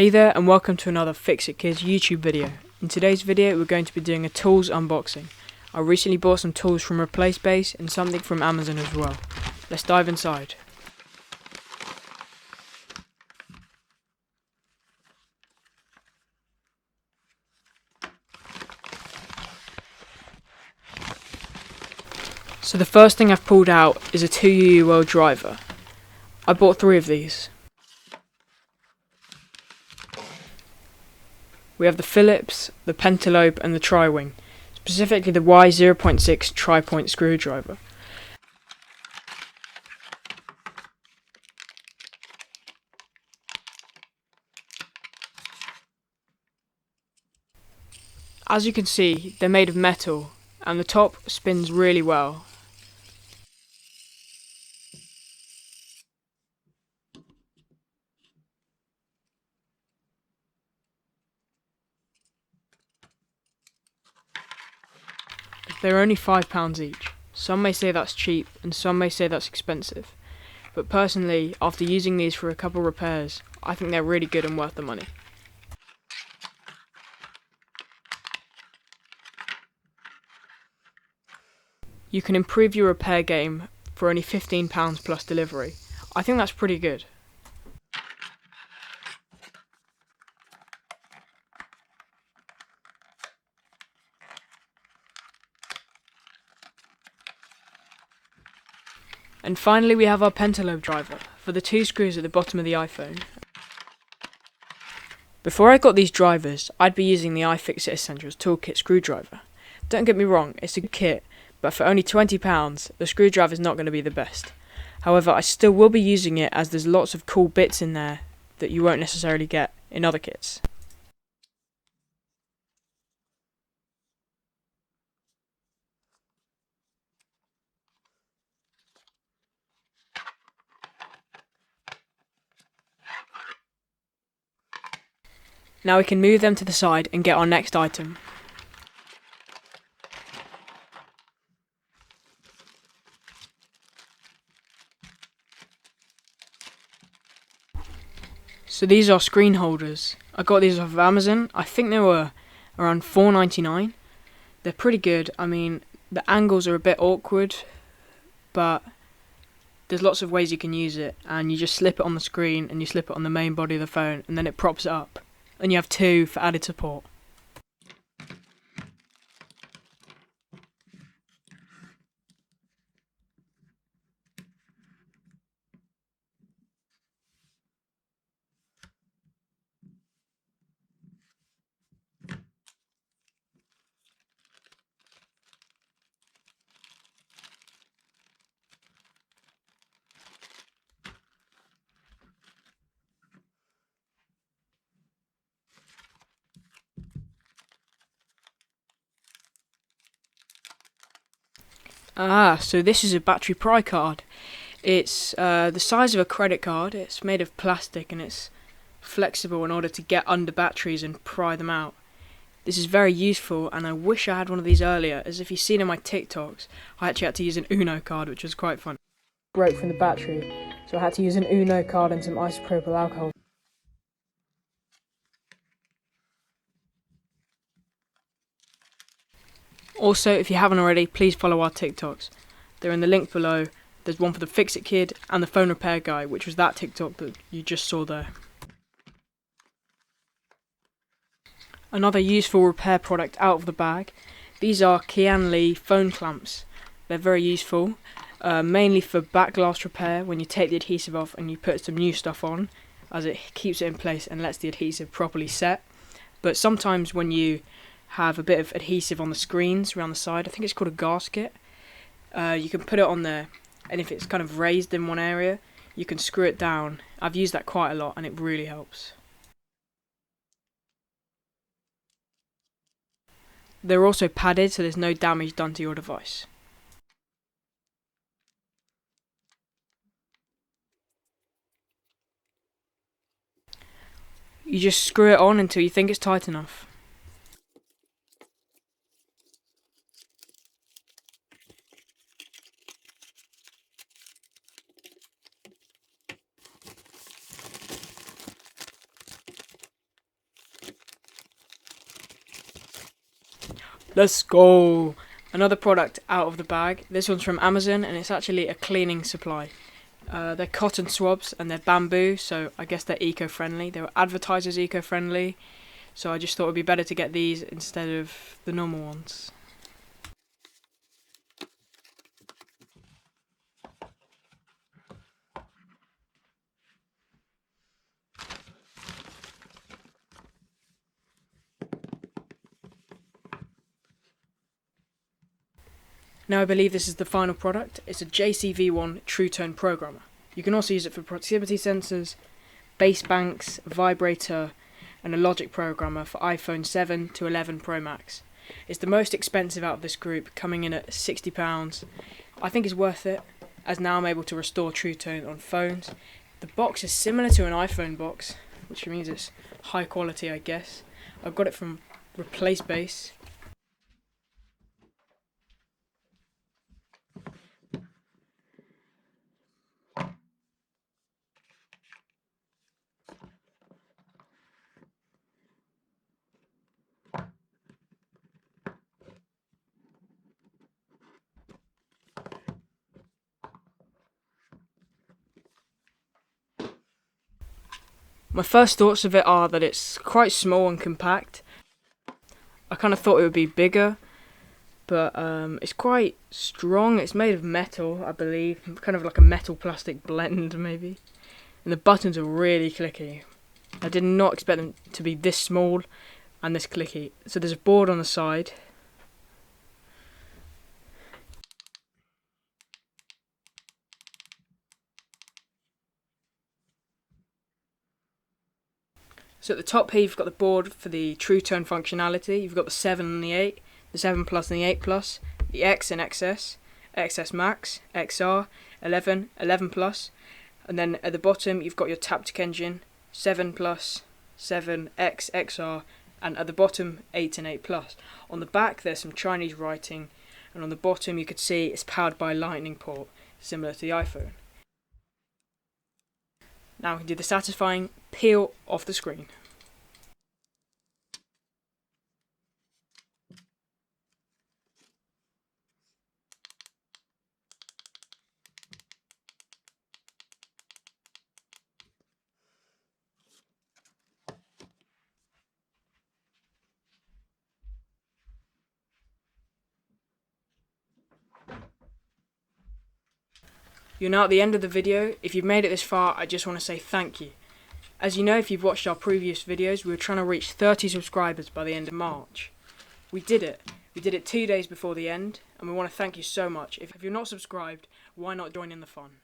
Hey there and welcome to another Fix It Kids YouTube video. In today's video we're going to be doing a tools unboxing. I recently bought some tools from Replacebase and something from Amazon as well. Let's dive inside. So the first thing I've pulled out is a 2UUL driver. I bought 3 of these. We have the Phillips, the Pentalobe and the Tri-Wing, specifically the Y0.6 tri-point screwdriver. As you can see, they're made of metal and the top spins really well. They're only £5 each. Some may say that's cheap and some may say that's expensive. But personally, after using these for a couple repairs, I think they're really good and worth the money. You can improve your repair game for only £15 plus delivery. I think that's pretty good. And finally we have our Pentalobe driver, for the 2 screws at the bottom of the iPhone. Before I got these drivers, I'd be using the iFixit Essentials Toolkit screwdriver. Don't get me wrong, it's a good kit, but for only £20, the screwdriver is not going to be the best. However, I still will be using it as there's lots of cool bits in there that you won't necessarily get in other kits. Now we can move them to the side and get our next item. So these are screen holders. I got these off of Amazon. I think they were around £4.99. They're pretty good. I mean, the angles are a bit awkward, but there's lots of ways you can use it, and you just slip it on the screen and you slip it on the main body of the phone and then it props it up. And you have 2 for added support. So this is a battery pry card. It's the size of a credit card. It's made of plastic and it's flexible in order to get under batteries and pry them out. This is very useful and I wish I had one of these earlier, as if you've seen in my TikToks, I actually had to use an Uno card, which was quite fun. Broke from the battery, so I had to use an Uno card and some isopropyl alcohol. Also, if you haven't already, please follow our TikToks. They're in the link below. There's one for the Fix It Kid and the phone repair guy, which was that TikTok that you just saw there. Another useful repair product out of the bag. These are Kian Lee phone clamps. They're very useful, mainly for back glass repair when you take the adhesive off and you put some new stuff on, as it keeps it in place and lets the adhesive properly set. But sometimes when you have a bit of adhesive on the screens around the side, I think it's called a gasket, you can put it on there, and if it's kind of raised in one area, you can screw it down. I've used that quite a lot and it really helps. They're also padded so there's no damage done to your device. You just screw it on until you think it's tight enough. Let's go! Another product out of the bag. This one's from Amazon and it's actually a cleaning supply. They're cotton swabs and they're bamboo, so I guess they're eco-friendly. They were advertised as eco-friendly, so I just thought it would be better to get these instead of the normal ones. Now I believe this is the final product. It's a JCV1 True Tone programmer. You can also use it for proximity sensors, bass banks, a vibrator, and a logic programmer for iPhone 7 to 11 Pro Max. It's the most expensive out of this group, coming in at £60. I think it's worth it, as now I'm able to restore True Tone on phones. The box is similar to an iPhone box, which means it's high quality, I guess. I've got it from Replace Bass. My first thoughts of it are that it's quite small and compact. I kind of thought it would be bigger, but it's quite strong. It's made of metal, I believe, kind of like a metal plastic blend maybe. And the buttons are really clicky. I did not expect them to be this small and this clicky. So there's a board on the side. So at the top here you've got the board for the True Tone functionality. You've got the 7 and the 8, the 7 Plus and the 8 Plus, the X and XS, XS Max, XR, 11, 11 Plus, and then at the bottom you've got your Taptic engine, 7 Plus, 7, X, XR, and at the bottom 8 and 8 Plus. On the back there's some Chinese writing, and on the bottom you could see it's powered by a lightning port, similar to the iPhone. Now we can do the satisfying peel off the screen. You're now at the end of the video. If you've made it this far, I just want to say thank you. As you know, if you've watched our previous videos, we were trying to reach 30 subscribers by the end of March. We did it. We did it 2 days before the end, and we want to thank you so much. If you're not subscribed, why not join in the fun?